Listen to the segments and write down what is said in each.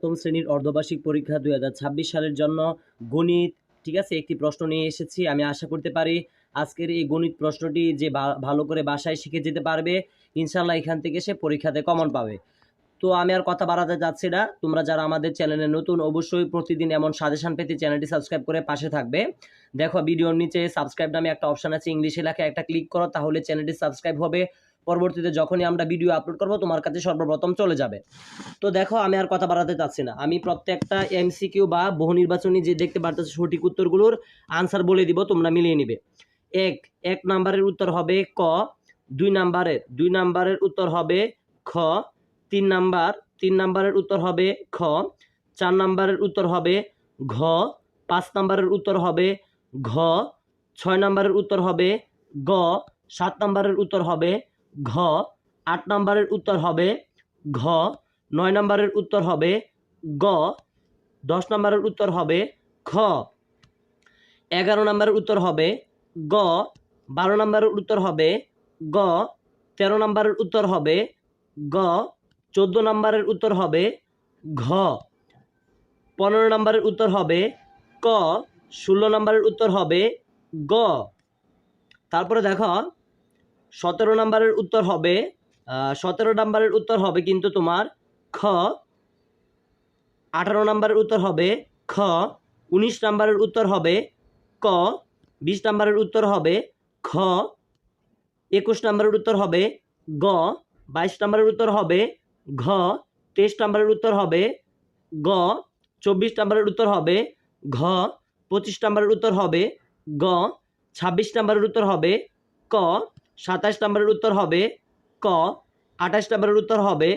সপ্তম শ্রেণীর অর্ধবার্ষিক পরীক্ষা 2026 সালের জন্য গণিত, ঠিক আছে, একটি প্রশ্ন নিয়ে এসেছি। আমি আশা করতে পারি আজকের এই গণিত প্রশ্নটি যে ভালো করে বাসায় শিখে যেতে পারবে, ইনশাল্লাহ এখান থেকে সে পরীক্ষাতে কমন পাবে। তো আমি আর কথা বাড়াতে যাচ্ছি না। তোমরা যারা আমাদের চ্যানেলে নতুন, অবশ্যই প্রতিদিন এমন সাজেশন পেতে চ্যানেলটি সাবস্ক্রাইব করে পাশে থাকবে। দেখো ভিডিওর নিচে সাবস্ক্রাইব নামে একটা অপশন আছে, ইংলিশে লেখা, একটা ক্লিক করো, তাহলে চ্যানেলটি সাবস্ক্রাইব হবে। পরবর্তীতে যখনই আমরা ভিডিও আপলোড করব তোমার কাছে সর্বপ্রথম চলে যাবে। তো দেখো আমি আর কথা বাড়াতে চাচ্ছি না, আমি প্রত্যেকটা এমসিকিউ বা বহু নির্বাচনী যে দেখতে পারতেছো সঠিক উত্তরগুলোর আনসার বলে দিব, তোমরা মিলিয়ে নিবে। এক নাম্বারের উত্তর হবে ক, দুই নাম্বারের উত্তর হবে খ, তিন নাম্বারের উত্তর হবে খ, 4 নাম্বারের উত্তর হবে ঘ, 5 নাম্বারের উত্তর হবে ঘ, 6 নাম্বারের উত্তর হবে গ, 7 নাম্বারের উত্তর হবে ঘ, 8 নাম্বারের উত্তর হবে ঘ, 9 নাম্বারের উত্তর হবে গ, 10 নাম্বারের উত্তর হবে খ, 11 নাম্বারের উত্তর হবে গ, 12 নাম্বারের উত্তর হবে গ, 13 নাম্বারের উত্তর হবে গ, 14 নাম্বারের উত্তর হবে ঘ, 15 নাম্বারের উত্তর হবে ক, 16 নাম্বারের উত্তর হবে গ। তারপরে দেখো 17 নাম্বারের উত্তর হবে 17 নাম্বারের উত্তর হবে কিন্তু তোমার খ, 18 নাম্বারের উত্তর হবে খ, 19 নাম্বারের উত্তর হবে ক, 20 নাম্বারের উত্তর হবে খ, 21 নাম্বারের উত্তর হবে গ, 22 নাম্বারের উত্তর হবে ঘ, 23 নাম্বারের উত্তর হবে গ, 24 নাম্বারের উত্তর হবে ঘ, 25 নাম্বারের উত্তর হবে গ, 26 নাম্বারের উত্তর হবে ক, 27 নাম্বারের উত্তর হবে ক, 28 নাম্বারের উত্তর হবে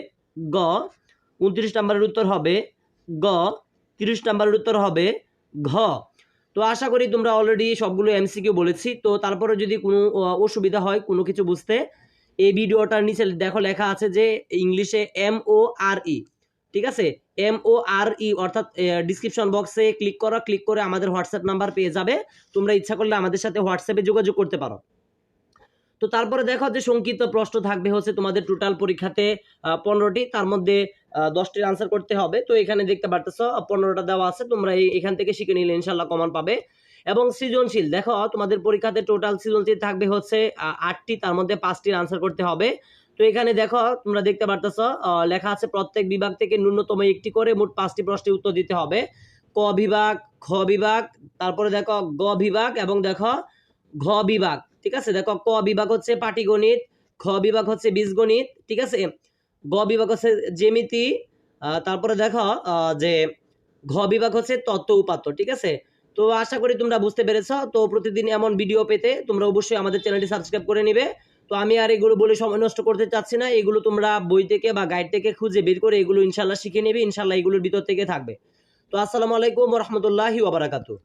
গ, 29 নাম্বারের উত্তর হবে গ, 30 নাম্বারের উত্তর হবে ঘ। তো আশা করি তোমরা অলরেডি সবগুলো এমসিকিউ বলেছি। তো তারপরে যদি কোনো অসুবিধা হয় কোনো কিছু বুঝতে, এই ভিডিওটার নিচে দেখো লেখা আছে যে ইংলিশে MORE, ঠিক আছে, MORE অর্থাৎ ডিসক্রিপশন বক্সে ক্লিক করে আমাদের হোয়াটসঅ্যাপ নাম্বার পেয়ে যাবে। তোমরা ইচ্ছা করলে আমাদের সাথে হোয়াটসঅ্যাপে যোগাযোগ করতে পারো। তো তারপরে দেখো যে সংক্ষিপ্ত প্রশ্ন থাকবে হচ্ছে তোমাদের টোটাল পরীক্ষাতে 15টি, তার মধ্যে 10টির আনসার করতে হবে। তো এখানে দেখতে পারতেছো 15টা দেওয়া আছে, তোমরা এখান থেকে শিখে নিলে ইনশাল্লাহ কমন পাবে। এবং সৃজনশীল দেখো তোমাদের পরীক্ষাতে টোটাল সৃজনশীল থাকবে হচ্ছে 8টি, তার মধ্যে 5টির আনসার করতে হবে। তো এখানে দেখো তোমরা দেখতে পারতেছো লেখা আছে প্রত্যেক বিভাগ থেকে ন্যূনতম একটি করে মোট 5টি প্রশ্নের উত্তর দিতে হবে। ক বিভাগ, খ বিভাগ, তারপরে দেখো গ বিভাগ এবং দেখো ঘ বিভাগ, ঠিক আছে। দেখো ক বিভাগ হচ্ছে পাটিগণিত, খ বিভাগ হচ্ছে বীজগণিত, ঠিক আছে, গ বিভাগ হচ্ছে জ্যামিতি, তারপরে দেখো যে ঘ বিভাগ হচ্ছে তত্ত্ব উপাত্ত, ঠিক আছে। তো আশা করি তোমরা বুঝতে পেরেছো। তো প্রতিদিন এমন ভিডিও পেতে তোমরা অবশ্যই আমাদের চ্যানেলটি সাবস্ক্রাইব করে নিবে। তো আমি আর এগুলো বলে সময় নষ্ট করতে চাচ্ছি না, এগুলো তোমরা বই থেকে বা গাইড থেকে খুঁজে বের করে এগুলো ইনশাল্লাহ শিখে নেবে, ইনশাল্লাহ এগুলোর ভিতর থেকে থাকবে। তো আসসালামু আলাইকুম ওয়া রাহমাতুল্লাহি ওয়া বারাকাতুহু।